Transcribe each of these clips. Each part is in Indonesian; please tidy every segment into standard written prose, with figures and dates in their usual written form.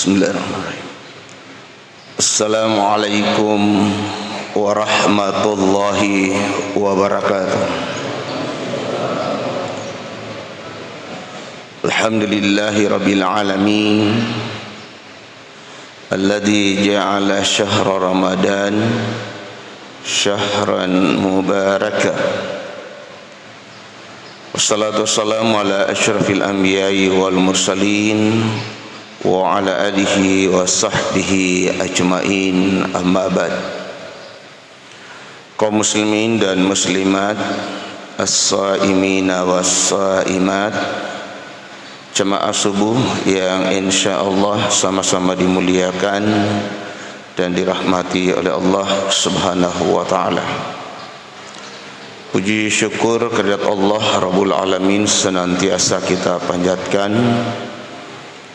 Bismillahirrahmanirrahim. Assalamualaikum warahmatullahi wabarakatuh. Alhamdulillahi rabbil alamin, alladzi ja'ala syahra Ramadan syahran mubaraka. Wassalatu wassalamu ala asyrafil anbiya'i wal mursalin wa ala alihi wa sahbihi ajmain, amma ba'd. Kaum muslimin dan muslimat, as-saimina was-saimat, jemaah subuh yang insyaallah sama-sama dimuliakan dan dirahmati oleh Allah Subhanahu wa taala. Puji syukur kehadirat Allah Rabbul Alamin senantiasa kita panjatkan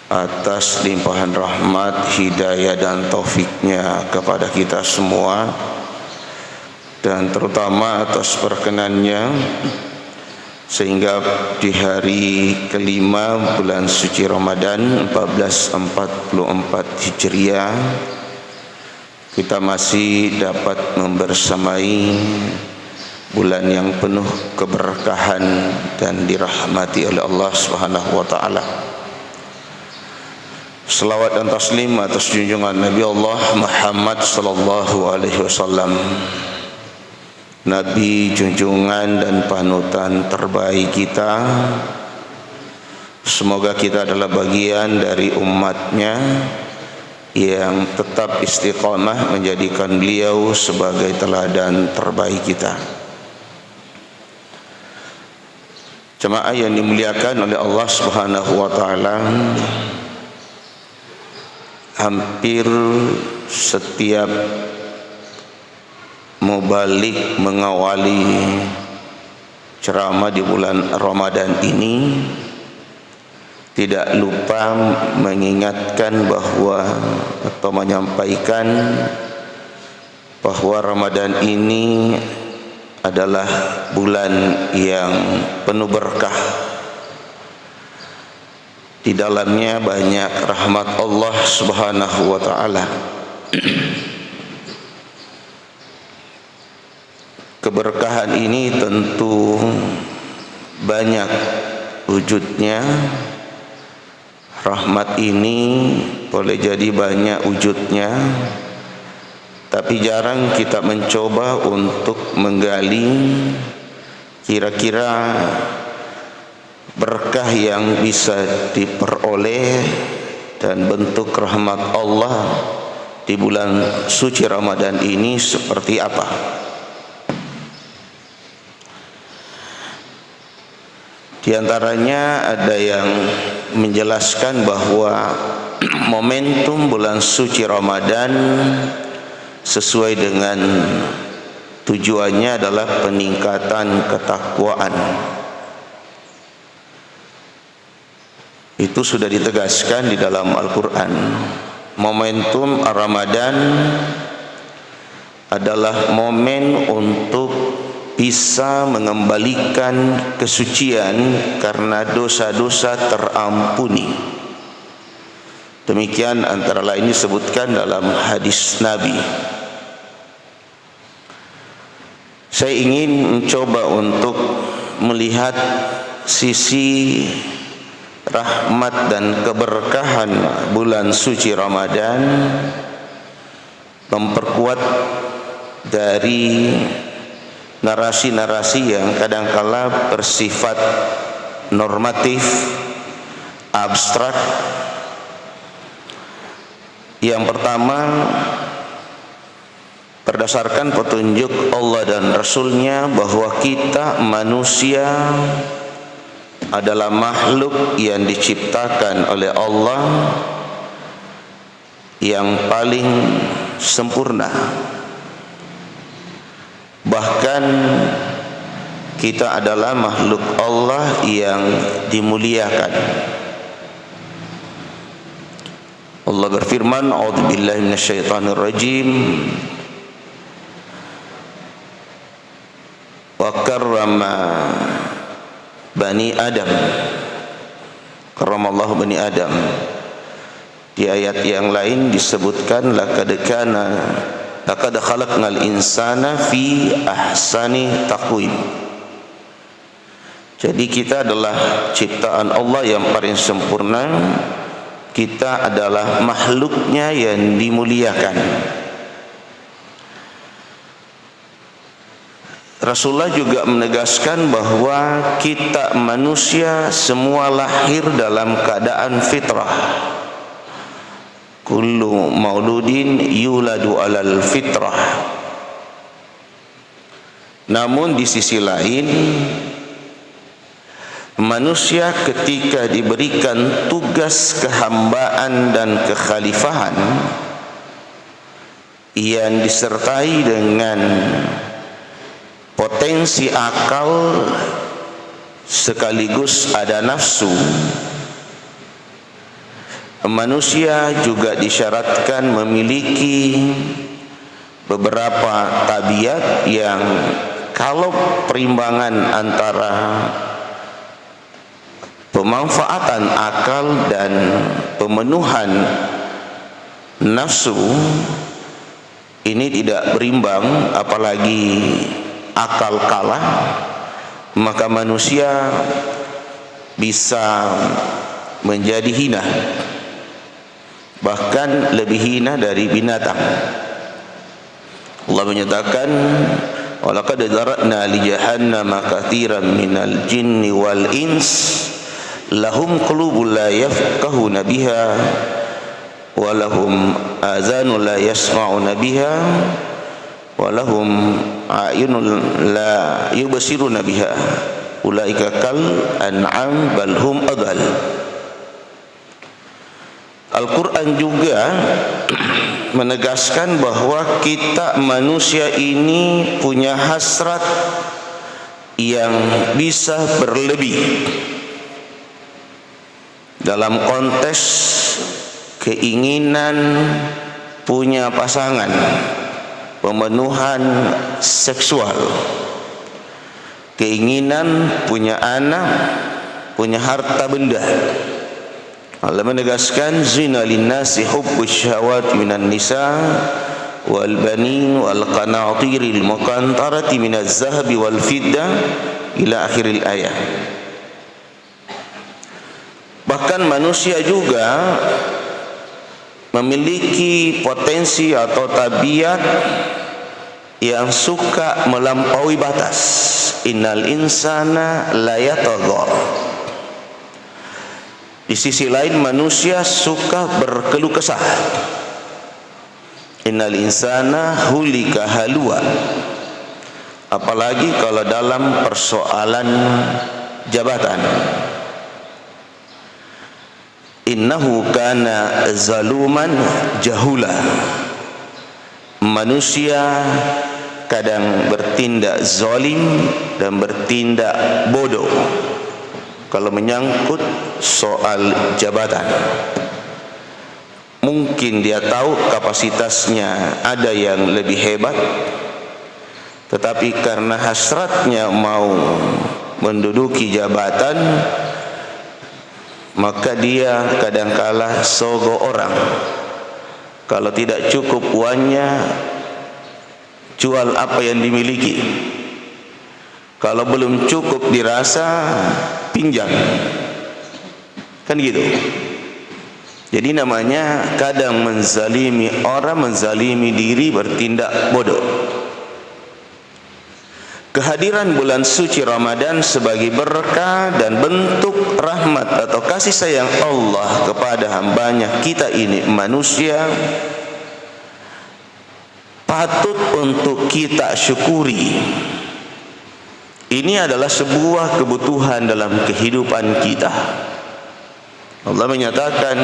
atas limpahan rahmat, hidayah dan taufiknya kepada kita semua, dan terutama atas perkenannya sehingga di hari kelima bulan suci Ramadan 1444 Hijriah kita masih dapat membersamai bulan yang penuh keberkahan dan dirahmati oleh Allah Subhanahu wa taala. Selawat dan taslim atas junjungan Nabi Allah Muhammad sallallahu alaihi wasallam, Nabi junjungan dan panutan terbaik kita. Semoga kita adalah bagian dari umatnya yang tetap istiqamah menjadikan beliau sebagai teladan terbaik kita. Jemaah yang dimuliakan oleh Allah Subhanahu wa taala, hampir setiap mubalik mengawali ceramah di bulan Ramadan ini tidak lupa mengingatkan bahwa atau menyampaikan bahwa Ramadan ini adalah bulan yang penuh berkah. Di dalamnya banyak rahmat Allah Subhanahu wa taala. Keberkahan ini tentu banyak wujudnya. Rahmat ini boleh jadi banyak wujudnya, tapi jarang kita mencoba untuk menggali kira-kira berkah yang bisa diperoleh dan bentuk rahmat Allah di bulan suci Ramadan ini seperti apa. Di antaranya ada yang menjelaskan bahwa momentum bulan suci Ramadan sesuai dengan tujuannya adalah peningkatan ketakwaan. Itu sudah ditegaskan di dalam Al-Quran. Momentum Ramadan adalah momen untuk bisa mengembalikan kesucian karena dosa-dosa terampuni. Demikian antara lain disebutkan dalam hadis Nabi. Saya ingin mencoba untuk melihat sisi rahmat dan keberkahan bulan suci Ramadan, memperkuat dari narasi-narasi yang kadangkala bersifat normatif, abstrak. Yang pertama, berdasarkan petunjuk Allah dan Rasulnya bahwa kita manusia adalah makhluk yang diciptakan oleh Allah yang paling sempurna. Bahkan kita adalah makhluk Allah yang dimuliakan. Allah berfirman, a'udzubillahi minasyaitonirrajim, wa karrama bani Adam, karramallahu bani Adam, Di ayat yang lain disebutkan laqad khalaqnal insana fi ahsani taqwim. Jadi kita adalah ciptaan Allah yang paling sempurna. Kita adalah makhluknya yang dimuliakan. Rasulullah juga menegaskan bahwa kita manusia semua lahir dalam keadaan fitrah. Kullu mauludin yuladu alal fitrah. Namun di sisi lain, manusia ketika diberikan tugas kehambaan dan kekhalifahan yang disertai dengan potensi akal sekaligus ada nafsu, manusia juga disyaratkan memiliki beberapa tabiat yang kalau perimbangan antara pemanfaatan akal dan pemenuhan nafsu ini tidak berimbang, apalagi akal kalah, maka manusia bisa menjadi hina, bahkan lebih hina dari binatang. Allah menyatakan, walaqad dzara'na li jahannama katsiran minal jinni wal ins lahum qulubun la yafqahuna biha wa lahum azanun la yasma'una biha wa lahum a'yunun la yubsiruna biha ulaika kal an'am bal hum adall. Al-Quran juga menegaskan bahwa kita manusia ini punya hasrat yang bisa berlebih dalam konteks keinginan punya pasangan, pemenuhan seksual, keinginan punya anak, punya harta benda. Allah menegaskan, zina linnasi hubbus syahawati minan nisa wal banin wal qanatiril muqantarati minaz zahabi wal fiddah ila akhiril ayat. Bahkan manusia juga memiliki potensi atau tabiat yang suka melampaui batas. Innal insana la yatagha. Di sisi lain manusia suka berkeluh kesah. Innal insana hulika halwa. Apalagi kalau dalam persoalan jabatan. Innahu kana zaluman jahula. Manusia kadang bertindak zalim dan bertindak bodoh kalau menyangkut soal jabatan. Mungkin dia tahu kapasitasnya ada yang lebih hebat, tetapi karena hasratnya mau menduduki jabatan, maka dia kadangkala sogok orang. Kalau tidak cukup uangnya, jual apa yang dimiliki. Kalau belum cukup dirasa, pinjam. Kan gitu. Jadi namanya kadang menzalimi orang, menzalimi diri, bertindak bodoh. Kehadiran bulan suci Ramadan sebagai berkah dan bentuk rahmat atau kasih sayang Allah kepada hambanya kita ini manusia, patut untuk kita syukuri. Ini adalah sebuah kebutuhan dalam kehidupan kita. Allah menyatakan,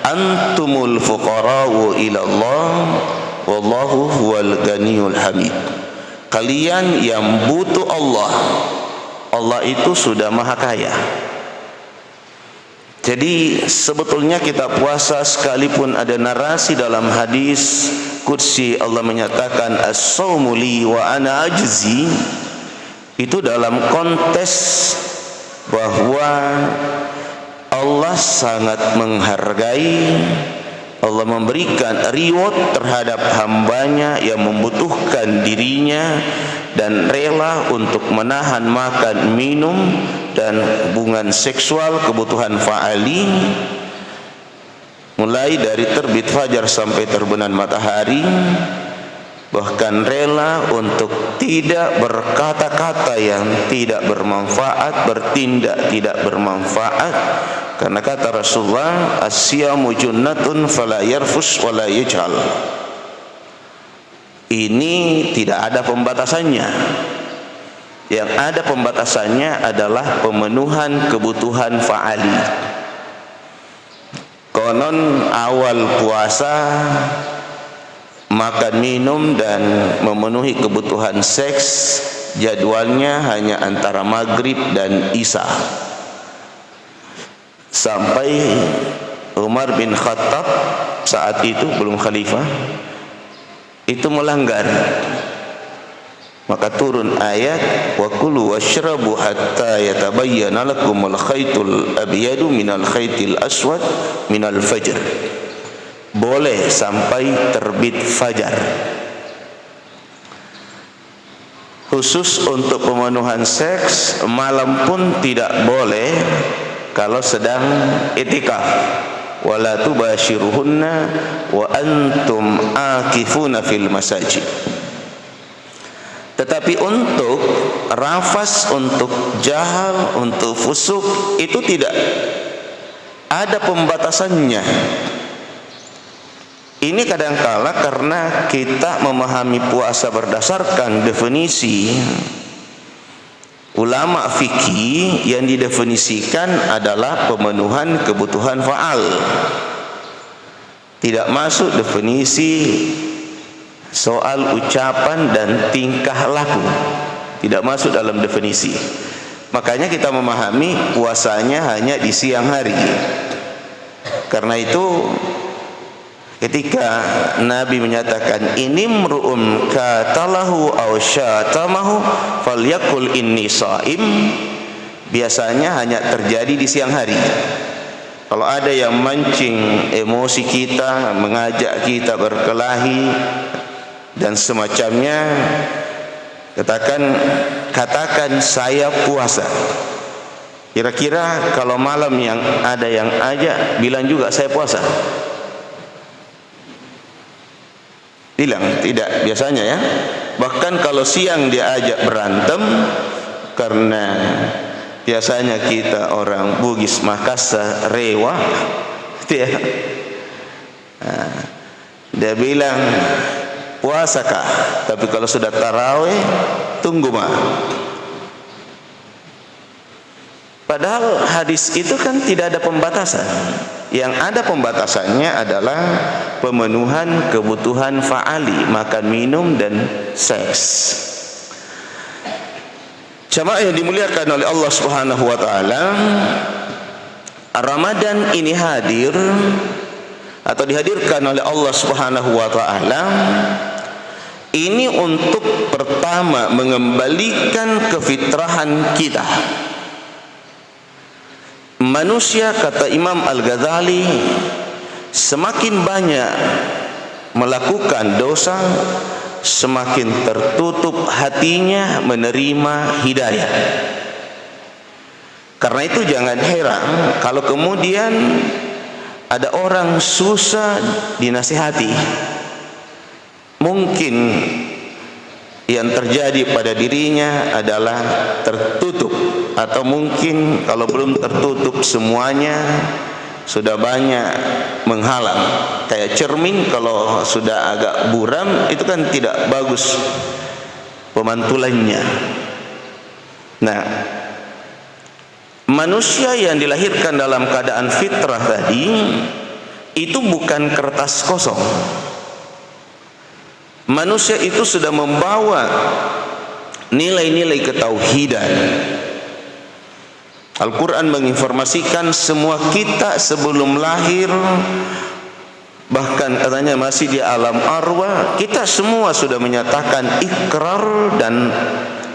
antumul fuqara'u ilallah wallahu huwal ganiyul hamid. Kalian yang butuh Allah, Allah itu sudah maha kaya. Jadi sebetulnya kita puasa sekalipun ada narasi dalam hadis qudsi Allah menyatakan as-saumu li wa ana ajzi, itu dalam konteks bahwa Allah sangat menghargai Allah memberikan reward terhadap hambanya yang membutuhkan dirinya dan rela untuk menahan makan, minum, dan hubungan seksual, kebutuhan fa'ali, mulai dari terbit fajar sampai terbenam matahari, bahkan rela untuk tidak berkata-kata yang tidak bermanfaat, bertindak tidak bermanfaat. Karena kata Rasulullah, as-siyamu junnatun fala yarfus wala yajhal. Ini tidak ada pembatasannya. Yang ada pembatasannya adalah pemenuhan kebutuhan fa'ali. Konon awal puasa makan, minum, dan memenuhi kebutuhan seks jadwalnya hanya antara maghrib dan isya. Sampai Umar bin Khattab saat itu belum khalifah itu melanggar, maka turun ayat wa kulu washrabu hatta yatabayyana lakumul khaytul abyadu minal khaytil aswad minal fajr. Boleh sampai terbit fajar. Khusus untuk pemenuhan seks malam pun tidak boleh kalau sedang i'tikaf. Wala tubashiruhunna wa antum akifuna fil masajid. Tetapi untuk rafas, untuk jahal, untuk fusuk itu tidak ada pembatasannya. Ini kadangkala karena kita memahami puasa berdasarkan definisi ulama fikih, yang didefinisikan adalah pemenuhan kebutuhan fa'al. Tidak masuk definisi soal ucapan dan tingkah laku, tidak masuk dalam definisi. Makanya kita memahami puasanya hanya di siang hari. Karena itu ketika Nabi menyatakan inimru'un katalahu aw syatamahu falyakul inni shaim, biasanya hanya terjadi di siang hari. Kalau ada yang mancing emosi kita, mengajak kita berkelahi dan semacamnya, katakan saya puasa. Kira-kira kalau malam yang ada yang ajak, bilang juga saya puasa. Bilang tidak biasanya ya. Bahkan kalau siang diajak berantem, karena biasanya kita orang Bugis, Makassar, Rewa, gitu ya. Nah, dia bilang puasakah? Tapi kalau sudah tarawih, tunggu mah. Padahal hadis itu kan tidak ada pembatasan. Yang ada pembatasannya adalah pemenuhan kebutuhan fa'ali, makan, minum, dan seks. Jamaah yang dimuliakan oleh Allah Subhanahu wa taala, Ramadan ini hadir atau dihadirkan oleh Allah Subhanahu wa taala ini untuk pertama mengembalikan kefitrahan kita. Manusia, kata Imam Al-Ghazali, semakin banyak melakukan dosa, semakin tertutup hatinya menerima hidayah. Karena itu jangan heran kalau kemudian ada orang susah dinasihati. Mungkin yang terjadi pada dirinya adalah tertutup, atau mungkin kalau belum tertutup semuanya sudah banyak menghalang. Kayak cermin kalau sudah agak buram itu kan tidak bagus pemantulannya. Nah, manusia yang dilahirkan dalam keadaan fitrah tadi itu bukan kertas kosong. Manusia itu sudah membawa nilai-nilai ketauhidan. Al-Quran menginformasikan semua kita sebelum lahir, bahkan katanya masih di alam arwah, kita semua sudah menyatakan ikrar dan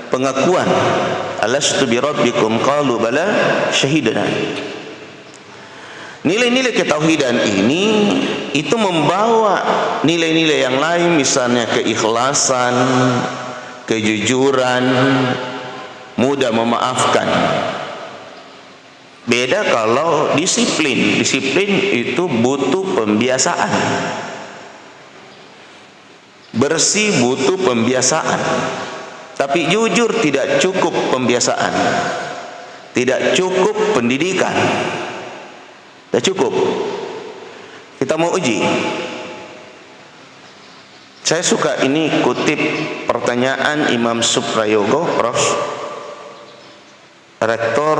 pengakuan. Alastu bi rabbikum qalu bala syahidana. Nilai-nilai ketauhidan ini itu membawa nilai-nilai yang lain, misalnya keikhlasan, kejujuran, mudah memaafkan. Beda kalau disiplin. Disiplin itu butuh pembiasaan. Bersih butuh pembiasaan. Tapi jujur tidak cukup pembiasaan. Tidak cukup pendidikan. Tidak cukup. Kita mau uji. Saya suka ini kutip pertanyaan Imam Suprayogo, Prof. Rektor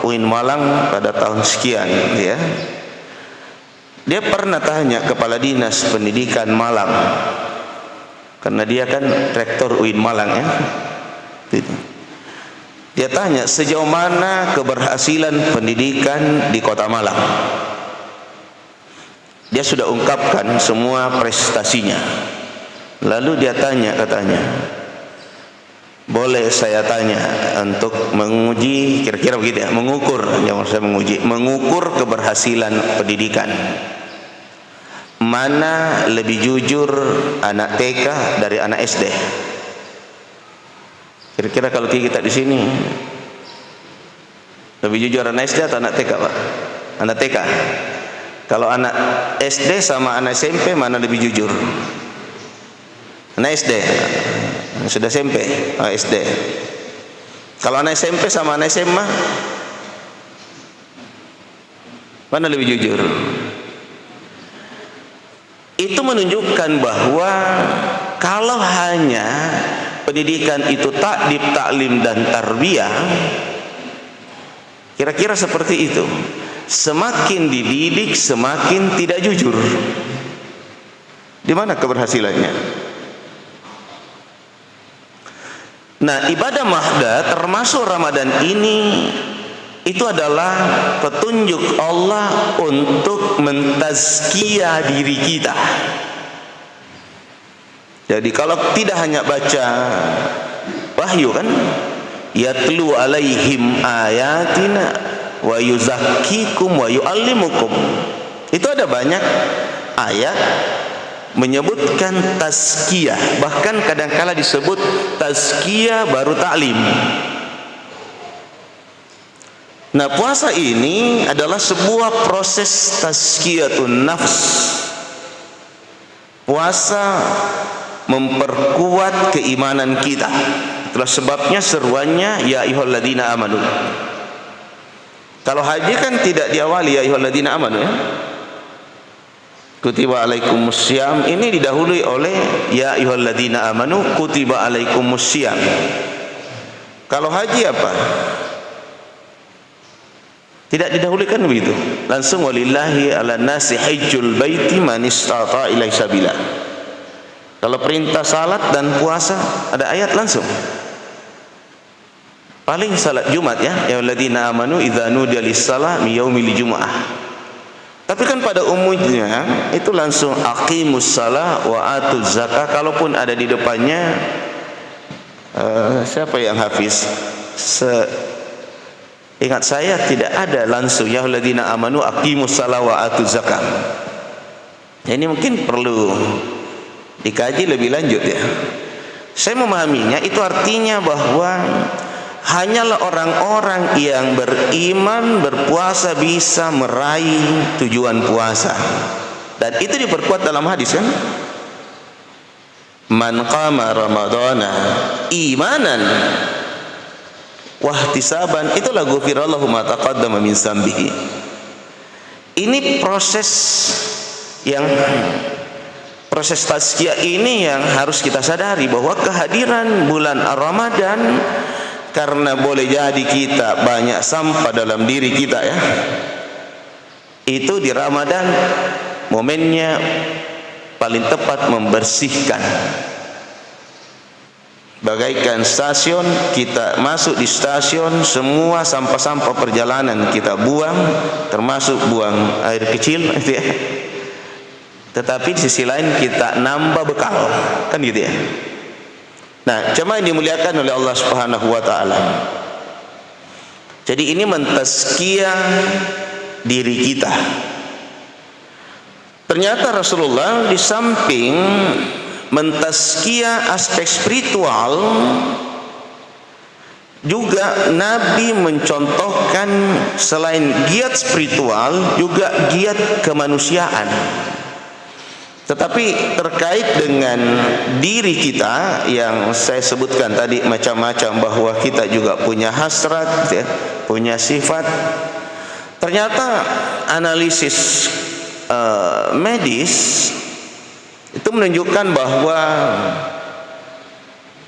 UIN Malang pada tahun sekian, ya. Dia pernah tanya kepala dinas pendidikan Malang, karena dia kan rektor UIN Malang, ya. Dia tanya sejauh mana keberhasilan pendidikan di Kota Malang. Dia sudah ungkapkan semua prestasinya. Lalu dia tanya, katanya, boleh saya tanya untuk menguji, kira-kira begitu ya, mengukur, jangan saya menguji, mengukur keberhasilan pendidikan. Mana lebih jujur anak TK dari anak SD? Kira-kira kalau kita di sini lebih jujur anak SD atau anak TK, Pak? Anak TK. Kalau anak SD sama anak SMP mana lebih jujur? Anak SD. Sudah SMP, SD. Kalau anak SMP sama anak SMA mana lebih jujur? Itu menunjukkan bahwa kalau hanya pendidikan itu takdib, taklim dan tarbiyah, kira-kira seperti itu. Semakin dididik, semakin tidak jujur. Di mana keberhasilannya? Nah, ibadah mahda termasuk Ramadan ini itu adalah petunjuk Allah untuk mentazkiyah diri kita. Jadi kalau tidak hanya baca wahyu kan, yatlu alaihim ayatina wa yuzakkikum wa yuallimukum. Itu ada banyak ayat menyebutkan tazkiyah, bahkan kadangkala disebut tazkiyah baru taklim. Nah, puasa ini adalah sebuah proses tazkiyatun nafs. Puasa memperkuat keimanan kita. Itulah sebabnya seruannya ya ayyuhalladzina amanu. Kalau haji kan tidak diawali ya ayyuhalladzina amanu, ya. Kutiba alaikumussyam ini didahului oleh ya ayyuhalladzina amanu kutiba alaikumussyam. Kalau haji apa? Tidak didahulukan begitu. Langsung walillahi ala nasi hajjul baiti man istata ilaihi sabila. Kalau perintah salat dan puasa ada ayat langsung. Paling salat Jumat, ya, ya alladzina amanu idza nudiya lis-shalah min yaumil jumu'ah. Tapi kan pada umumnya itu langsung aqimus shalah wa atuz zakah. Kalaupun ada di depannya siapa yang hafiz? Ingat saya tidak ada langsung ya alladzina amanu aqimus shalah wa atuz zakah. Ini mungkin perlu dikaji lebih lanjut, ya. Saya memahaminya itu artinya bahwa hanyalah orang-orang yang beriman berpuasa bisa meraih tujuan puasa. Dan itu diperkuat dalam hadis kan? Man qama ramadhana imanan wahtisaban itulah ghufirallahu ma taqaddama min zambihi. Ini proses tazkiyah ini yang harus kita sadari, bahwa kehadiran bulan Ramadan, karena boleh jadi kita banyak sampah dalam diri kita, ya. Itu di Ramadan momennya paling tepat membersihkan. Bagaikan stasiun, kita masuk di stasiun, semua sampah-sampah perjalanan kita buang, termasuk buang air kecil, ya. Tetapi di sisi lain kita nambah bekal, kan gitu, ya. Nah, jemaah yang dimuliakan oleh Allah Subhanahu wa taala. Jadi ini mentazkiyah diri kita. Ternyata Rasulullah di samping mentazkiyah aspek spiritual, juga Nabi mencontohkan selain giat spiritual juga giat kemanusiaan. Tetapi terkait dengan diri kita yang saya sebutkan tadi macam-macam, bahwa kita juga punya hasrat, ya, punya sifat. Ternyata analisis medis itu menunjukkan bahwa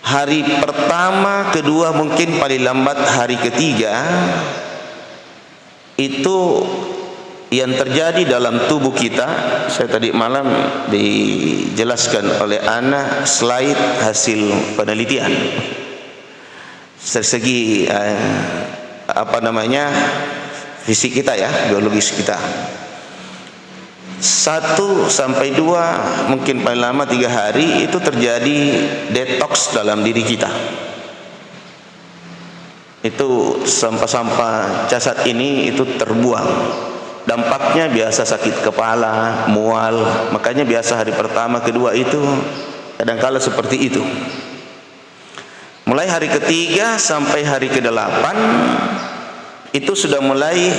hari pertama, kedua, mungkin paling lambat hari ketiga, itu yang terjadi dalam tubuh kita. Saya tadi malam dijelaskan oleh Ana slide hasil penelitian dari segi fisik kita, ya, biologis kita. 1 sampai 2, mungkin paling lama 3 hari itu terjadi detox dalam diri kita. Itu sampah-sampah jasad ini itu terbuang. Dampaknya biasa sakit kepala, mual. Makanya biasa hari pertama, kedua itu kadang-kala seperti itu. Mulai hari ketiga sampai hari ke-8 itu sudah mulai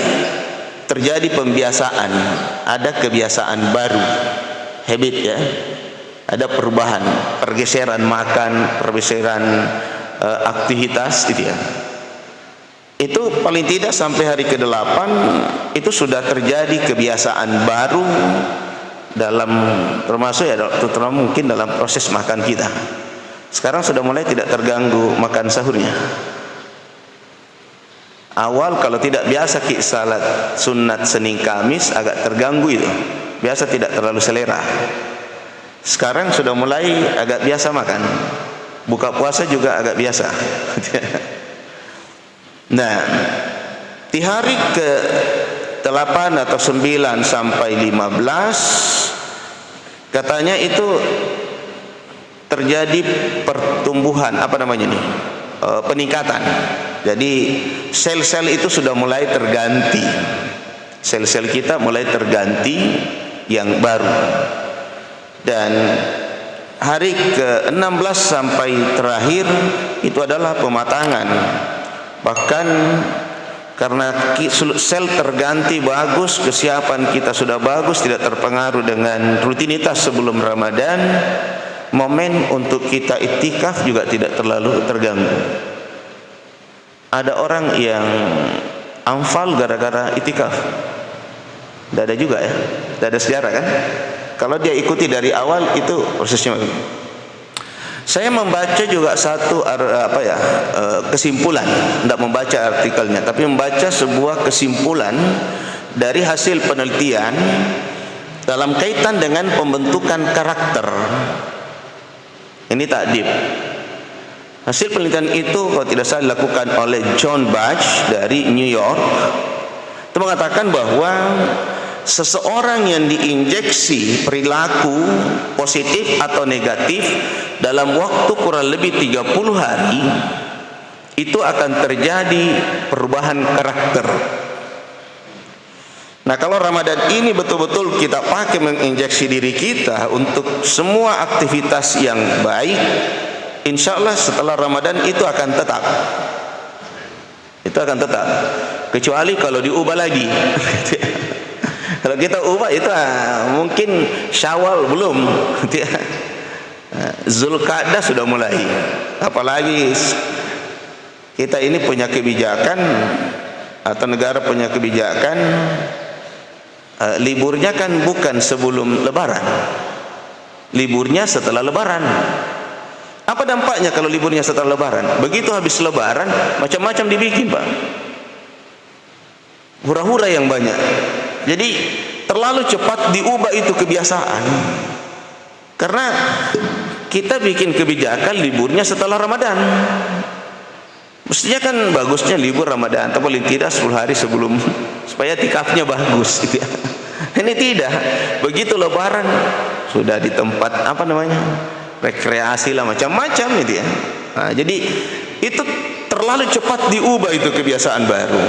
terjadi pembiasaan, ada kebiasaan baru, habit, ya, ada perubahan, pergeseran makan, pergeseran aktivitas, gitu ya. Itu paling tidak sampai hari ke-8 itu sudah terjadi kebiasaan baru dalam, termasuk, ya, terutama mungkin dalam proses makan kita. Sekarang sudah mulai tidak terganggu makan sahurnya. Awal kalau tidak biasa salat sunat Senin Kamis agak terganggu itu, biasa tidak terlalu selera. Sekarang sudah mulai agak biasa makan, buka puasa juga agak biasa. Nah, di hari ke-8 atau 9 sampai 15 katanya itu terjadi pertumbuhan, peningkatan. Jadi sel-sel itu sudah mulai terganti, sel-sel kita mulai terganti yang baru. Dan hari ke-16 sampai terakhir itu adalah pematangan. Bahkan karena sel terganti bagus, kesiapan kita sudah bagus, tidak terpengaruh dengan rutinitas sebelum Ramadan, momen untuk kita iktikaf juga tidak terlalu terganggu. Ada orang yang anfal gara-gara iktikaf, tidak ada juga, ya, tidak ada sejarah, kan? Kalau dia ikuti dari awal itu prosesnya. Saya membaca juga satu kesimpulan, tidak membaca artikelnya, tapi membaca sebuah kesimpulan dari hasil penelitian dalam kaitan dengan pembentukan karakter. Ini takdib. Hasil penelitian itu kalau tidak salah dilakukan oleh John Batch dari New York. Itu mengatakan bahwa seseorang yang diinjeksi perilaku positif atau negatif dalam waktu kurang lebih 30 hari itu akan terjadi perubahan karakter. Nah, kalau Ramadan ini betul-betul kita pakai menginjeksi diri kita untuk semua aktivitas yang baik, insya Allah setelah Ramadan itu akan tetap. Itu akan tetap. Kecuali kalau diubah lagi. Kalau kita ubah itu mungkin Syawal belum. Zulqa'dah sudah mulai. Apalagi kita ini punya kebijakan, atau negara punya kebijakan, liburnya kan bukan sebelum Lebaran, liburnya setelah Lebaran. Apa dampaknya kalau liburnya setelah Lebaran? Begitu habis Lebaran, macam-macam dibikin, Pak. Hura-hura yang banyak. Jadi terlalu cepat diubah itu kebiasaan. Karena kita bikin kebijakan liburnya setelah Ramadan. Mestinya kan bagusnya libur Ramadan, atau paling tidak 10 hari sebelum, supaya tikafnya bagus, gitu ya. Ini tidak. Begitu Lebaran sudah di tempat rekreasi lah, macam-macam, gitu ya. Nah, jadi itu terlalu cepat diubah itu kebiasaan baru.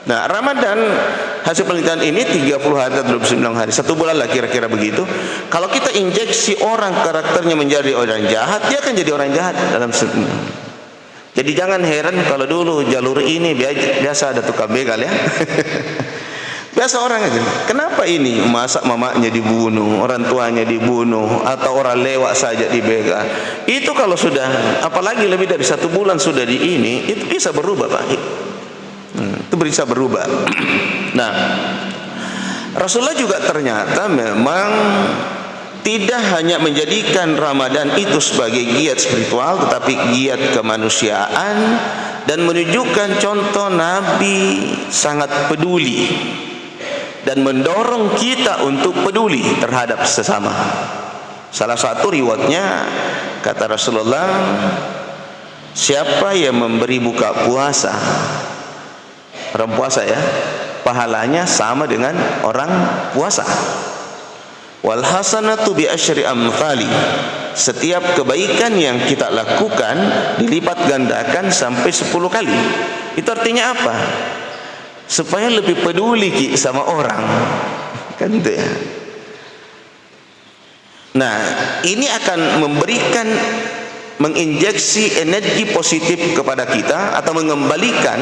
Nah, Ramadan hasil penelitian ini 30 hari atau 29 hari, 1 bulan lah kira-kira begitu. Kalau kita injeksi orang karakternya menjadi orang jahat, dia akan jadi orang jahat dalam Jadi jangan heran kalau dulu jalur ini biasa ada tukang begal ya. Biasa orang aja. Kenapa ini masa mamanya dibunuh, orang tuanya dibunuh, atau orang lewat saja dibegal? Itu kalau sudah, apalagi lebih dari 1 bulan sudah di ini, itu bisa berubah Pak. Itu bisa berubah. Nah, Rasulullah juga ternyata memang tidak hanya menjadikan Ramadan itu sebagai giat spiritual, tetapi giat kemanusiaan, dan menunjukkan contoh Nabi sangat peduli dan mendorong kita untuk peduli terhadap sesama. Salah satu riwayatnya kata Rasulullah, siapa yang memberi buka puasa, orang puasa ya, pahalanya sama dengan orang puasa. Wal hasanatu bi asyri amthali, setiap kebaikan yang kita lakukan dilipat gandakan sampai 10 kali. Itu artinya apa? Supaya lebih peduli sama orang, kan itu ya. Nah, ini akan memberikan, menginjeksi energi positif kepada kita atau mengembalikan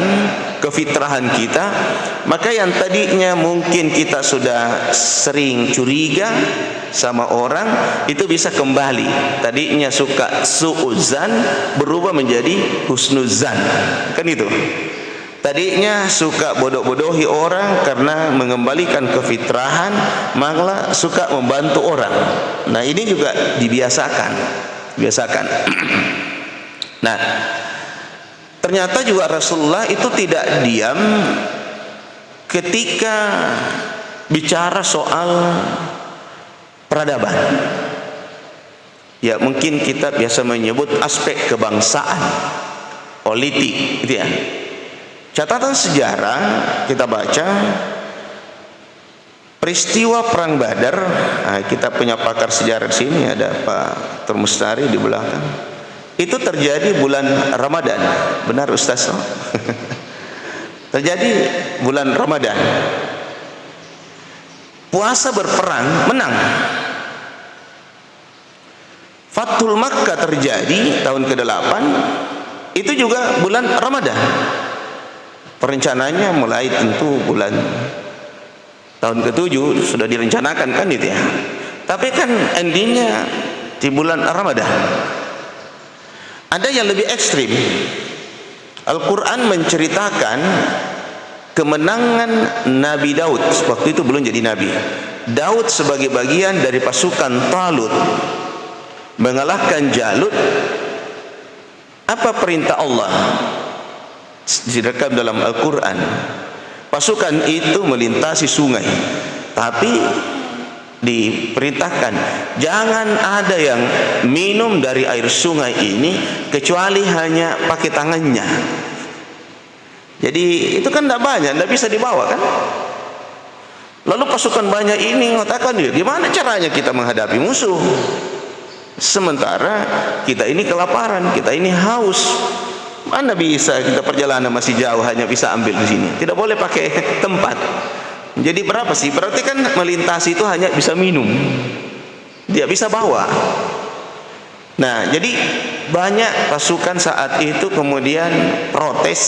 kefitrahan kita. Maka yang tadinya mungkin kita sudah sering curiga sama orang, itu bisa kembali. Tadinya suka su'uzan berubah menjadi husnuzan, kan itu. Tadinya suka bodoh-bodohi orang karena mengembalikan kefitrahan, malah suka membantu orang. Nah, ini juga dibiasakan. Nah, ternyata juga Rasulullah itu tidak diam ketika bicara soal peradaban. Ya, mungkin kita biasa menyebut aspek kebangsaan, politik, gitu ya. Catatan sejarah kita baca peristiwa perang Badar. Nah, kita punya pakar sejarah di sini, ada Pak Termustari di belakang. Itu terjadi bulan Ramadan, benar Ustaz? Terjadi bulan Ramadan. Puasa berperang menang. Fathul Makkah terjadi tahun ke-8, itu juga bulan Ramadan. Perencanaannya mulai tentu bulan tahun ke-7 sudah direncanakan kan itu ya. Tapi kan endingnya di bulan Ramadan. Ada yang lebih ekstrim. Al-Quran menceritakan kemenangan Nabi Daud. Waktu itu belum jadi Nabi. Daud sebagai bagian dari pasukan Talut mengalahkan Jalut. Apa perintah Allah? Direkam dalam Al-Quran. Pasukan itu melintasi sungai, tapi diperintahkan jangan ada yang minum dari air sungai ini kecuali hanya pakai tangannya. Jadi itu kan tidak banyak, tidak bisa dibawa kan. Lalu pasukan banyak ini mengatakan, gimana caranya kita menghadapi musuh sementara kita ini kelaparan, kita ini haus. Mana bisa kita perjalanan masih jauh hanya bisa ambil di sini. Tidak boleh pakai tempat. Jadi berapa sih? Berarti kan melintasi itu hanya bisa minum. Dia bisa bawa. Nah, jadi banyak pasukan saat itu kemudian protes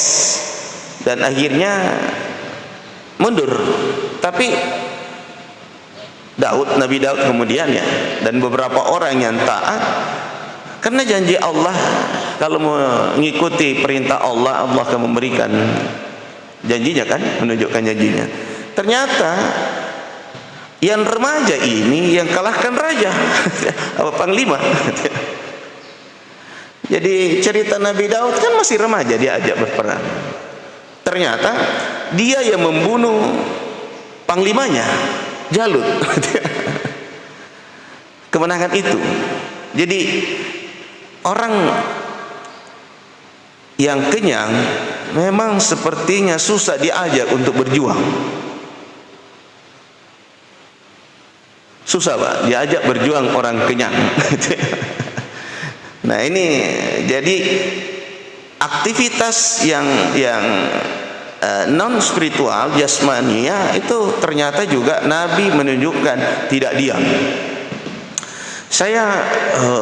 dan akhirnya mundur. Tapi Nabi Daud kemudian ya, dan beberapa orang yang taat, karena janji Allah, kalau mengikuti perintah Allah, Allah akan memberikan janjinya kan, menunjukkan janjinya. Ternyata yang remaja ini yang kalahkan raja, apa panglima. Jadi cerita Nabi Daud kan masih remaja, dia ajak berperang. Ternyata dia yang membunuh panglimanya, Jalut. Kemenangan itu. Jadi orang yang kenyang memang sepertinya susah diajak untuk berjuang. Susah Pak, diajak berjuang orang kenyang. Nah ini jadi aktivitas yang non spiritual, jasmania, itu ternyata juga Nabi menunjukkan tidak diam. Saya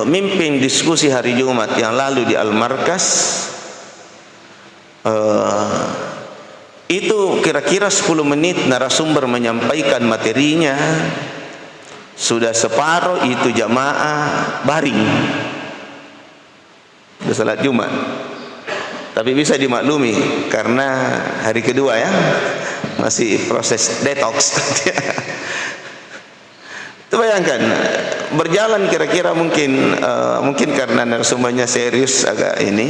mimpin diskusi hari Jumat yang lalu di Al-Markas. Itu kira-kira 10 menit narasumber menyampaikan materinya, sudah separuh itu jamaah baring, sudah salat Jumat. Tapi bisa dimaklumi karena hari kedua ya, masih proses detox. Itu bayangkan, berjalan kira-kira mungkin karena narasumbernya serius agak ini,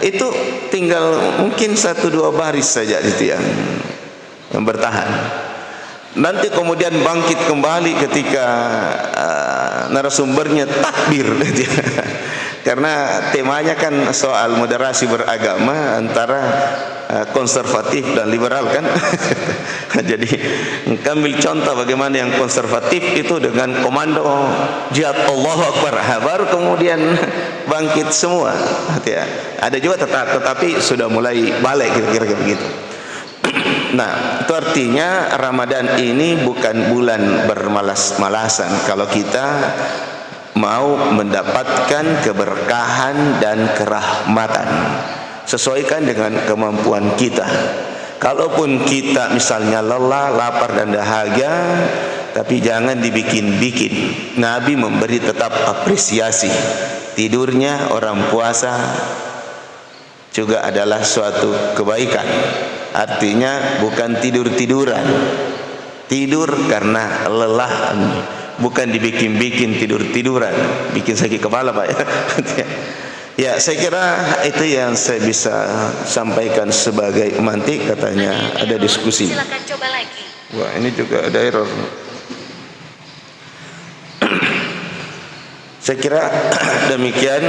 itu tinggal mungkin 1-2 baris saja itu yang bertahan. Nanti kemudian bangkit kembali ketika narasumbernya takbir. Karena temanya kan soal moderasi beragama antara konservatif dan liberal kan. Jadi ambil contoh bagaimana yang konservatif itu dengan komando jihad Allahu Akbar, baru kemudian bangkit semua. Ada juga tetapi sudah mulai balik kira-kira begitu. Nah, itu artinya Ramadan ini bukan bulan bermalas-malasan kalau kita mau mendapatkan keberkahan dan kerahmatan. Sesuaikan dengan kemampuan kita. Kalaupun kita misalnya lelah, lapar dan dahaga, tapi jangan dibikin-bikin. Nabi memberi tetap apresiasi. Tidurnya orang puasa juga adalah suatu kebaikan. Artinya bukan tidur-tiduran. Tidur karena lelah, bukan dibikin-bikin tidur-tiduran, bikin sakit kepala Pak ya. Ya, saya kira itu yang saya bisa sampaikan sebagai mantik. Katanya ada diskusi. Silakan coba lagi. Wah, ini juga ada error. Saya kira demikian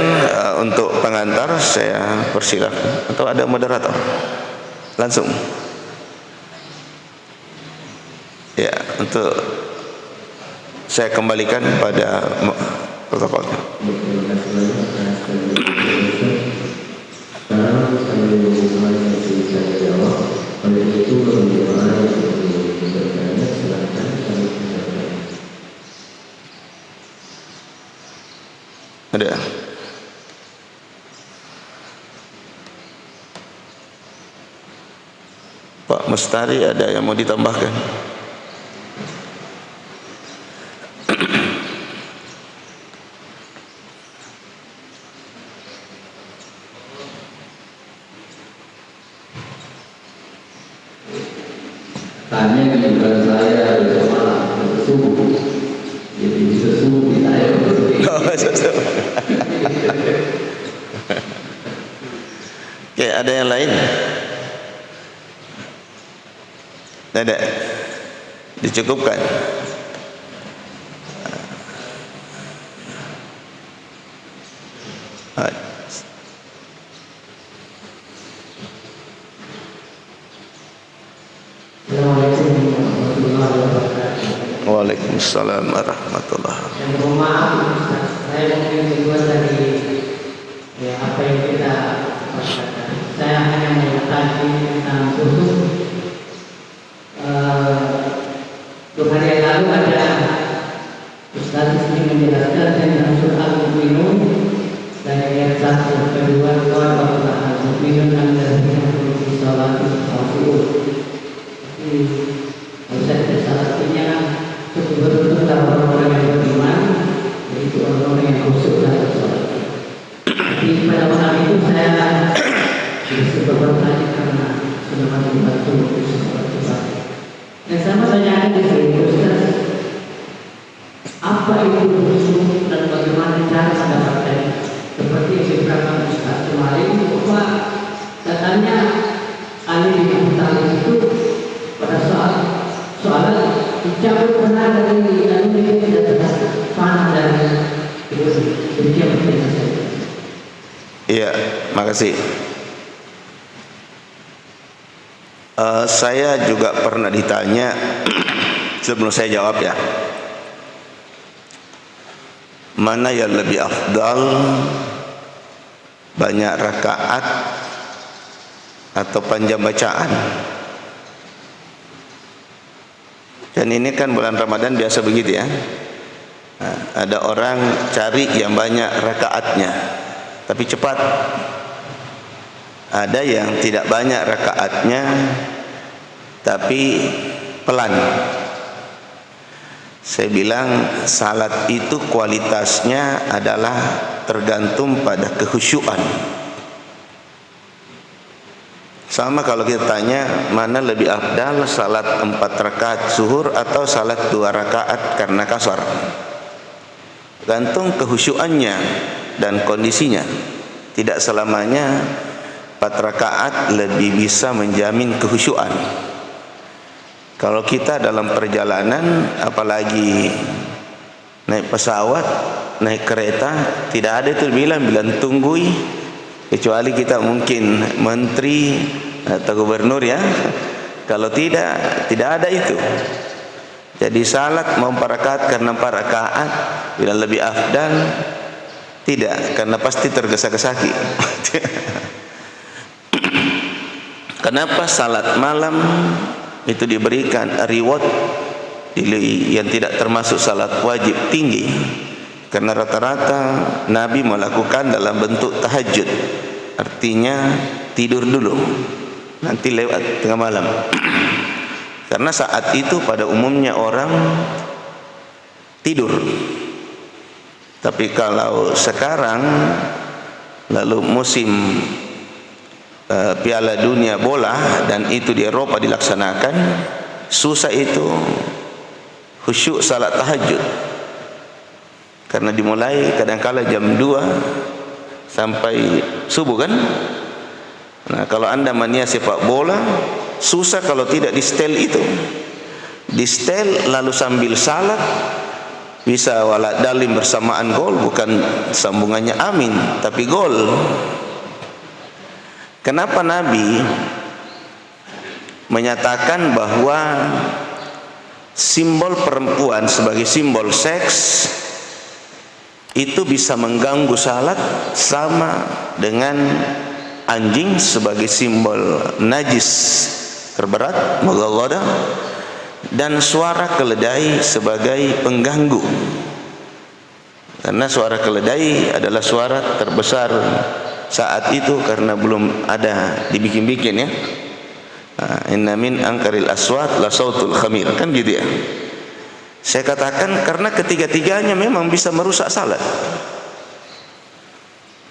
untuk pengantar. Saya persilakan, atau ada moderator langsung. Ya, untuk saya kembalikan pada protokolnya. Ada. Pak Mustari, ada yang mau ditambahkan? Tanya kehidupan saya besok malam, besok subuh. Jadi besok subuh kita ayo Oke, ada yang lain? Ada? Dicukupkan? Waalaikumsalam warahmatullahi wabarakatuh. Mohon maaf, saya mungkin dibuat dari apa yang kita katakan. Saya hanya mengetahui tentang khusus. Dua hari yang lalu ada Ustaz ini menjelaskan tentang surah Al-Mu'minun dari ayat 1 ke 2 Al-Mu'minun alladzina hum fi shalatihim khashi'un. Kalau saya tidak salah artinya betul-betul orang-orang yang beriman, yaitu orang-orang yang khusyuk dalam sholat. Tapi pada malam itu saya beberapa kali karena sudah masih dibantu seperti itu. Dan sama saya di sini, Ustaz, apa itu khusyuk dan bagaimana cara mendapatkan? Seperti yang dikatakan Ustaz kemarin, bahwa katanya Ali bin Abi Thalib itu pada saat soalan dicabut benar dari ini tidak panah dari demikian. Iya, makasih. Saya juga pernah ditanya sebelum saya jawab ya, mana yang lebih afdal, banyak rakaat atau panjang bacaan. Dan ini kan bulan Ramadan biasa begitu ya. Ada orang cari yang banyak rakaatnya tapi cepat. Ada yang tidak banyak rakaatnya tapi pelan. Saya bilang salat itu kualitasnya adalah tergantung pada kekhusyuan. Sama kalau kita tanya mana lebih afdal, salat 4 rakaat zuhur atau salat 2 rakaat karena kasar. Gantung kekhusyuannya dan kondisinya. Tidak selamanya 4 rakaat lebih bisa menjamin kekhusyuan. Kalau kita dalam perjalanan, apalagi naik pesawat, naik kereta, tidak ada itu bilang tunggui, kecuali kita mungkin menteri atau gubernur ya. Kalau tidak ada itu. Jadi salat mau 4 rakaat karena 4 rakaat bila lebih afdal, tidak, karena pasti tergesa-gesaki. Kenapa salat malam itu diberikan reward yang tidak termasuk salat wajib tinggi? Karena rata-rata Nabi melakukan dalam bentuk tahajud, artinya tidur dulu, nanti lewat tengah malam. Karena saat itu pada umumnya orang tidur. Tapi kalau sekarang lalu musim Piala Dunia bola dan itu di Eropa dilaksanakan, susah itu khusyuk salat tahajud. Karena dimulai kadang-kala jam 2 sampai subuh kan. Nah, kalau Anda mania sepak bola, susah kalau tidak di setel itu. Di setel lalu sambil salat, bisa walad dalim bersamaan gol, bukan sambungannya amin, tapi gol. Kenapa Nabi menyatakan bahwa simbol perempuan sebagai simbol seks itu bisa mengganggu salat sama dengan anjing sebagai simbol najis terberat, mughalladah, dan suara keledai sebagai pengganggu. Karena suara keledai adalah suara terbesar saat itu karena belum ada dibikin-bikin ya. Inna min angkaril aswat la sautul khamir, kan gitu ya. Saya katakan karena ketiga-tiganya memang bisa merusak salat.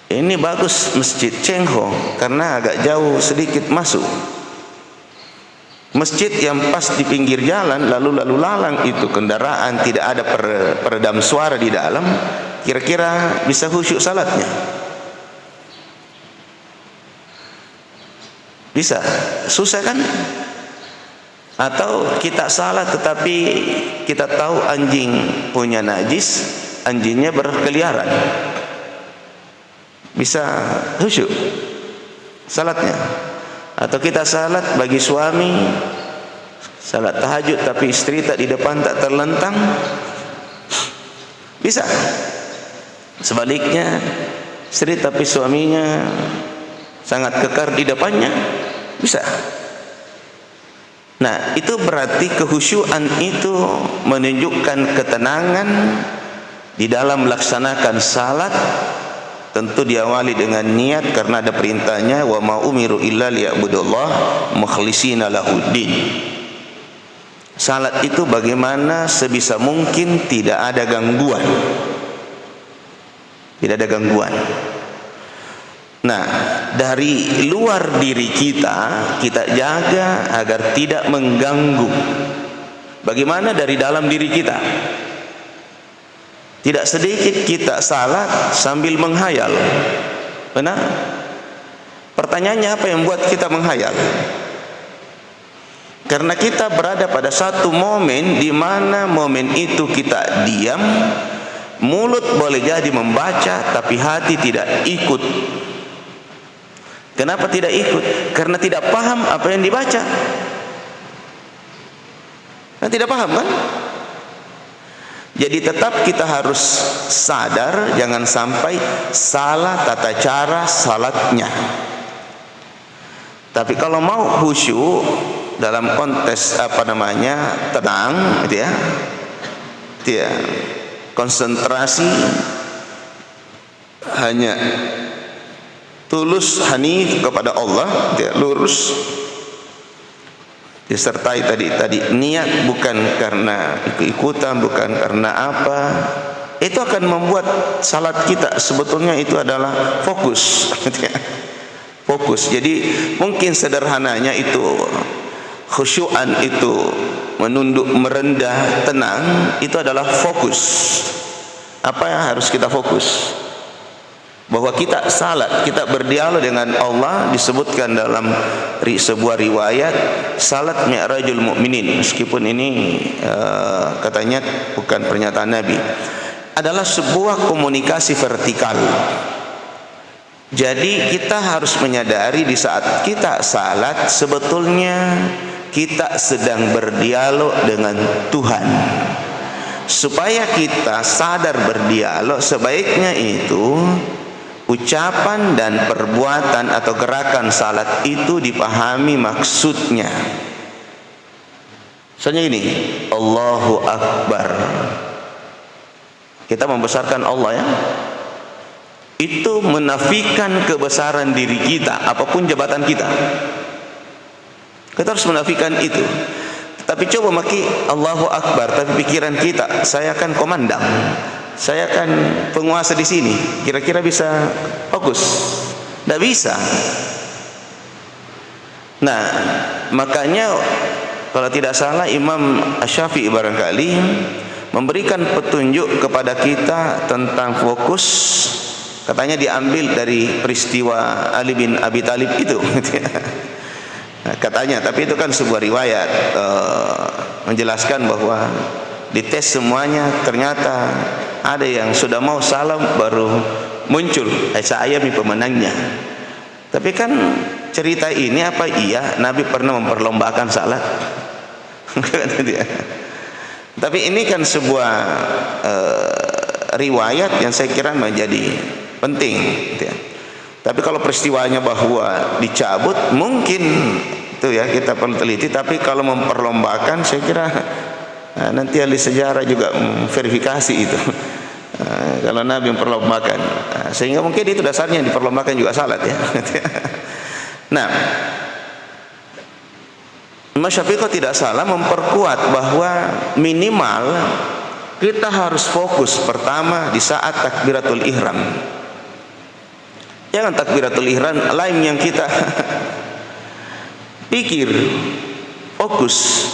Ini bagus Masjid Cengho karena agak jauh sedikit masuk. Masjid yang pas di pinggir jalan, lalu lalang itu kendaraan, tidak ada peredam suara di dalam, kira-kira bisa khusyuk salatnya? Bisa, susah kan? Atau kita salat tetapi kita tahu anjing punya najis, anjingnya berkeliaran, bisa khusyuk salatnya? Atau kita salat bagi suami, salat tahajud tapi istri tak di depan, tak terlentang, bisa. Sebaliknya, istri tapi suaminya sangat kekar di depannya, bisa. Nah, itu berarti kehusyuan itu menunjukkan ketenangan di dalam melaksanakan salat. Tentu diawali dengan niat karena ada perintahnya wa ma umiru illa liya'budullah mukhlishina lahuddin. Salat itu bagaimana sebisa mungkin tidak ada gangguan. Tidak ada gangguan. Nah, dari luar diri kita jaga agar tidak mengganggu. Bagaimana dari dalam diri kita? Tidak sedikit kita salat sambil menghayal. Benar? Pertanyaannya apa yang buat kita menghayal? Karena kita berada pada satu momen di mana momen itu kita diam, mulut boleh jadi membaca tapi hati tidak ikut. Kenapa tidak ikut? Karena tidak paham apa yang dibaca. Nah, tidak paham kan? Jadi tetap kita harus sadar jangan sampai salah tata cara salatnya. Tapi kalau mau khusyuk dalam konteks tenang gitu ya, dia konsentrasi hanya tulus hanif kepada Allah, dia lurus, disertai tadi niat bukan karena ikut-ikutan, bukan karena apa, itu akan membuat salat kita sebetulnya itu adalah fokus. Fokus. Jadi mungkin sederhananya itu khusyuan itu menunduk, merendah, tenang, itu adalah fokus. Apa yang harus kita fokus? Bahwa kita salat, kita berdialog dengan Allah, disebutkan dalam sebuah riwayat salat mi'rajul mu'minin, meskipun ini katanya bukan pernyataan Nabi, adalah sebuah komunikasi vertikal. Jadi kita harus menyadari di saat kita salat sebetulnya kita sedang berdialog dengan Tuhan. Supaya kita sadar berdialog, sebaiknya itu ucapan dan perbuatan atau gerakan salat itu dipahami maksudnya. Misalnya ini, Allahu Akbar. Kita membesarkan Allah ya. Itu menafikan kebesaran diri kita, apapun jabatan kita. Kita harus menafikan itu. Tapi coba maki Allahu Akbar, tapi pikiran kita, saya kan komandan, saya kan penguasa di sini. Kira-kira bisa fokus? Tidak bisa. Nah, makanya kalau tidak salah Imam Asy-Syafi'i barangkali memberikan petunjuk kepada kita tentang fokus. Katanya diambil dari peristiwa Ali bin Abi Thalib itu. Katanya, tapi itu kan sebuah riwayat menjelaskan bahwa dites semuanya, ternyata ada yang sudah mau salam baru muncul saya pemenangnya. Tapi kan cerita ini apa iya Nabi pernah memperlombakan salat? Tapi ini kan sebuah riwayat yang saya kira menjadi penting gitu ya. Tapi kalau peristiwanya bahwa dicabut mungkin itu ya kita perlu teliti, tapi kalau memperlombakan saya kira nanti ahli sejarah juga verifikasi itu. Kalau Nabi memperlombakan, sehingga mungkin itu dasarnya diperlombakan juga salat ya. Nah, Imam Syafi'i tidak salah memperkuat bahwa minimal kita harus fokus pertama di saat takbiratul ihram. Jangan takbiratul ihram lain yang kita pikir, fokus.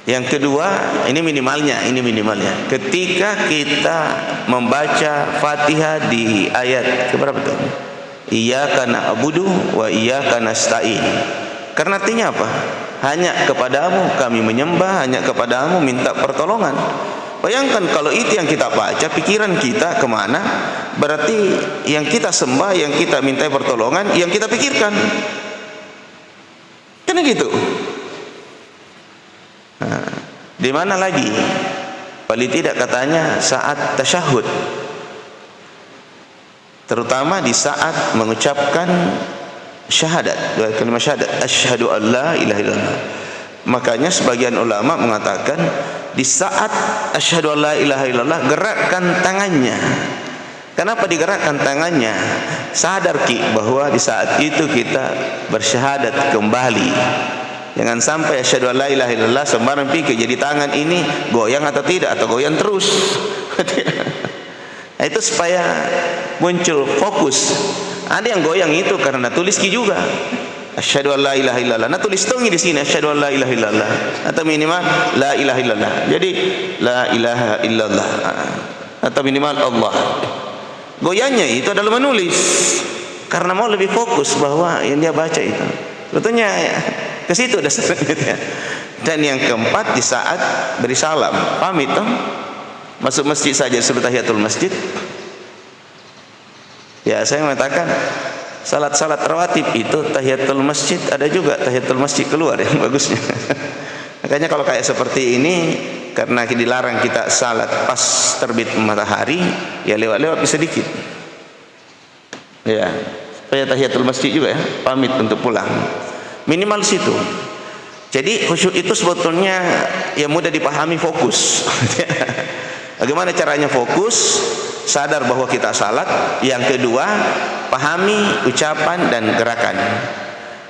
Yang kedua, ini minimalnya, ketika kita membaca Fatihah di ayat keberapa itu? Iyyaka na'budu wa iyyaka nasta'in. Karena artinya apa? Hanya kepadamu kami menyembah, hanya kepadamu minta pertolongan. Bayangkan kalau itu yang kita baca, pikiran kita kemana? Berarti yang kita sembah, yang kita minta pertolongan, yang kita pikirkan. Kan gitu. Nah, di mana lagi? Paling tidak katanya saat tasyahud. Terutama di saat mengucapkan syahadat, dua kalimat syahadat, asyhadu an la ilaha illallah. Makanya sebagian ulama mengatakan di saat asyhadu an la ilaha illallah gerakkan tangannya. Kenapa digerakkan tangannya? Sadar bahwa di saat itu kita bersyahadat kembali. Jangan sampai asyhadu an la ilaha illallah sembarang pikir jadi tangan ini goyang atau tidak, atau goyang terus. Nah, itu supaya muncul fokus. Ada yang goyang itu karena tulis juga. Asyhadu an la ilaha illallah. Nah tulis tongi di sini asyhadu an la ilaha illallah atau minimal la ilaha illallah. Jadi la ilaha illallah atau minimal Allah. Goyangnya itu adalah menulis karena mau lebih fokus bahwa yang dia baca itu. Sebetulnya ke situ dasarnya. Dan yang keempat di saat beri salam, pamit toh. Masuk masjid saja sebelum tahiyatul masjid. Ya, saya mengatakan salat-salat rawatib itu tahiyatul masjid, ada juga tahiyatul masjid keluar yang bagusnya. Makanya kalau kayak seperti ini, karena dilarang kita salat pas terbit matahari, ya lewat-lewat bisa dikit. Ya, supaya tahiyatul masjid juga ya, pamit untuk pulang. Minimal situ. Jadi khusyuk itu sebetulnya ya mudah dipahami, fokus. Bagaimana caranya fokus? Sadar bahwa kita salat. Yang kedua, pahami ucapan dan gerakan.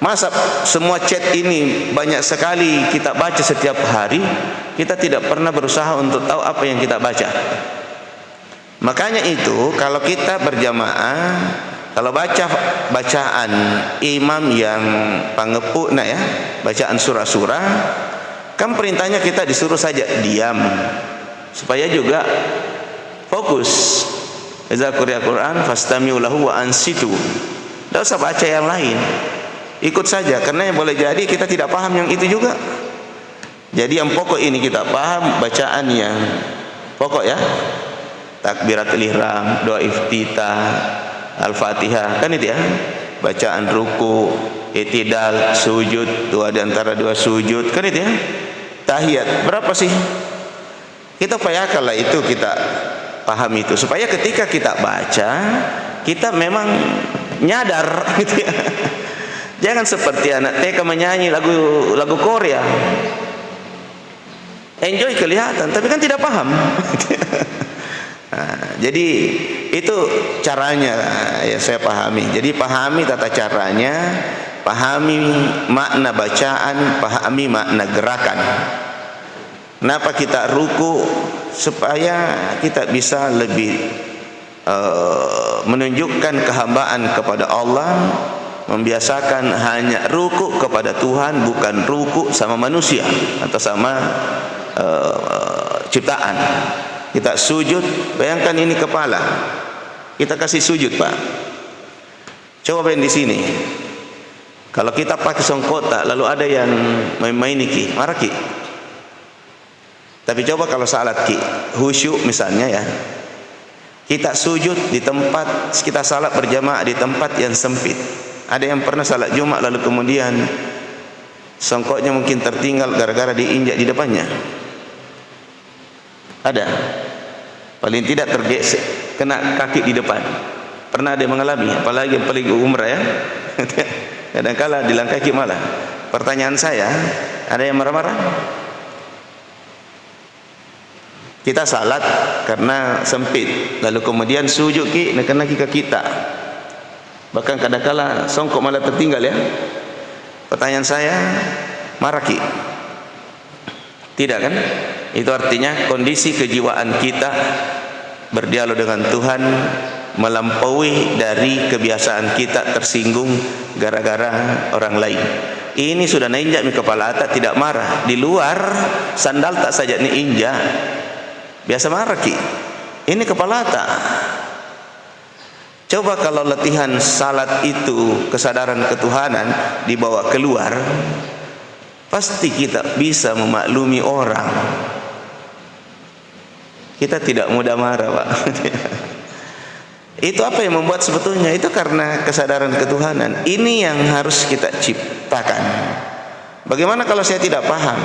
Masa semua chat ini banyak sekali kita baca setiap hari, kita tidak pernah berusaha untuk tahu apa yang kita baca. Makanya itu kalau kita berjamaah, kalau baca bacaan imam yang pangepuk ya, bacaan surah-surah, kan perintahnya kita disuruh saja diam supaya juga fokus. Idza quri'a Qur'an fastami'u lahu wa ansitu. Tidak usah baca yang lain, ikut saja, karena yang boleh jadi kita tidak paham yang itu juga. Jadi yang pokok ini kita paham, bacaan yang pokok ya, takbiratul ihram, doa iftitah, al-fatihah, kan itu ya, bacaan ruku, i'tidal, sujud, doa di antara dua sujud, kan itu ya, tahiyat. Berapa sih? Kita upayakanlah itu kita paham itu, supaya ketika kita baca kita memang nyadar gitu ya. Jangan seperti anak TK menyanyi lagu Korea, enjoy kelihatan tapi kan tidak paham. Nah, jadi itu caranya ya saya pahami. Jadi pahami tata caranya, pahami makna bacaan, pahami makna gerakan. Kenapa kita ruku? Supaya kita bisa lebih menunjukkan kehambaan kepada Allah, membiasakan hanya ruku kepada Tuhan, bukan ruku sama manusia atau sama ciptaan. Kita sujud, bayangkan ini kepala, kita kasih sujud Pak. Coba bayangin di sini, kalau kita pakai songkota lalu ada yang main-main iki, marah ki. Tapi coba kalau salat ki, khusyuk misalnya ya, kita sujud di tempat, kita salat berjamaah di tempat yang sempit. Ada yang pernah salat Jumat lalu kemudian songkoknya mungkin tertinggal gara-gara diinjak di depannya? Ada? Paling tidak tergesek, kena kaki di depan. Pernah ada yang mengalami? Apalagi yang paling umrah ya. Kadang-kala di kaki malah. Pertanyaan saya, ada yang marah-marah? Kita salat karena sempit, lalu kemudian sujud ki kena kaki kita. Bahkan kadang-kala songkok malah tertinggal ya. Pertanyaan saya, marah ki? Tidak kan? Itu artinya kondisi kejiwaan kita berdialog dengan Tuhan melampaui dari kebiasaan kita tersinggung gara-gara orang lain. Ini sudah nainjak mi kepala atas tidak marah. Di luar sandal tak saja ni injak, biasa marah ki. Ini kepala atas. Coba kalau latihan salat itu kesadaran ketuhanan dibawa keluar, pasti kita bisa memaklumi orang. Kita tidak mudah marah Pak. Itu apa yang membuat sebetulnya? Itu karena kesadaran ketuhanan. Ini yang harus kita ciptakan. Bagaimana kalau saya tidak paham?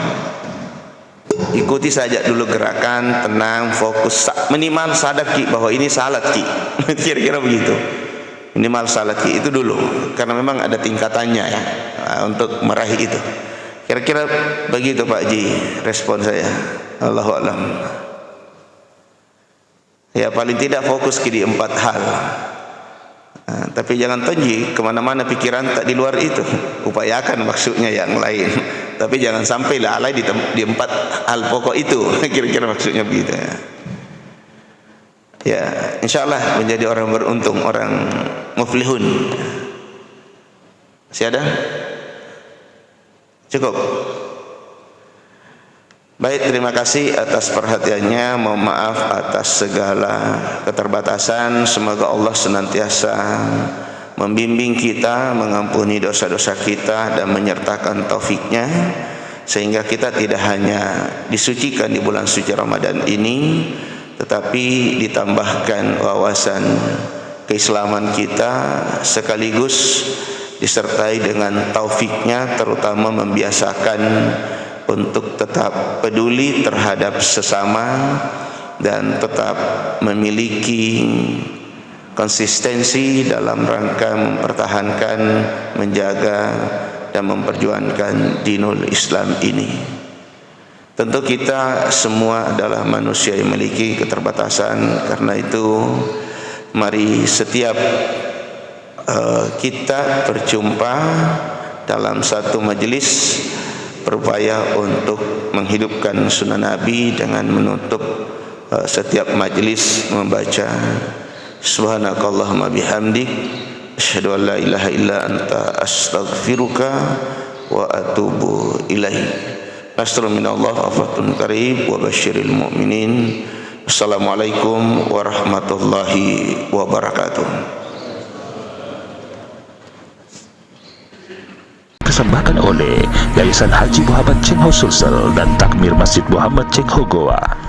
Ikuti saja dulu gerakan, tenang, fokus, minimal sadar ki bahwa ini salat ki. Kira-kira begitu. Minimal salat ki itu dulu, karena memang ada tingkatannya ya untuk meraih itu. Kira-kira begitu Pak Ji respon saya. Allahu a'lam. Ya paling tidak fokus di 4 hal. Tapi jangan tonji kemana-mana pikiran tak di luar itu. Upayakan maksudnya yang lain. Tapi jangan sampai lalai di 4 hal pokok itu. Kira-kira maksudnya begitu ya. Ya, insyaallah menjadi orang beruntung, orang muflihun. Masih ada? Cukup. Baik, terima kasih atas perhatiannya. Mohon maaf atas segala keterbatasan. Semoga Allah senantiasa membimbing kita, mengampuni dosa-dosa kita dan menyertakan taufiknya, sehingga kita tidak hanya disucikan di bulan suci Ramadan ini, tetapi ditambahkan wawasan keislaman kita, sekaligus disertai dengan taufiknya, terutama membiasakan untuk tetap peduli terhadap sesama dan tetap memiliki konsistensi dalam rangka mempertahankan, menjaga dan memperjuangkan dinul Islam ini. Tentu kita semua adalah manusia yang memiliki keterbatasan, karena itu mari setiap kita berjumpa dalam satu majelis berupaya untuk menghidupkan sunnah Nabi dengan menutup setiap majelis membaca subhanakallahumma bihamdik asyhadu an la ilaha illa anta astaghfiruka wa atubu ilaik. Nasrun minallah afatun qarib wa basyiril mu'minin. Assalamualaikum warahmatullahi wabarakatuh. Dipersembahkan oleh Yayasan Haji Muhammad Cengho Sulsel dan Takmir Masjid Muhammad Cengho Goa.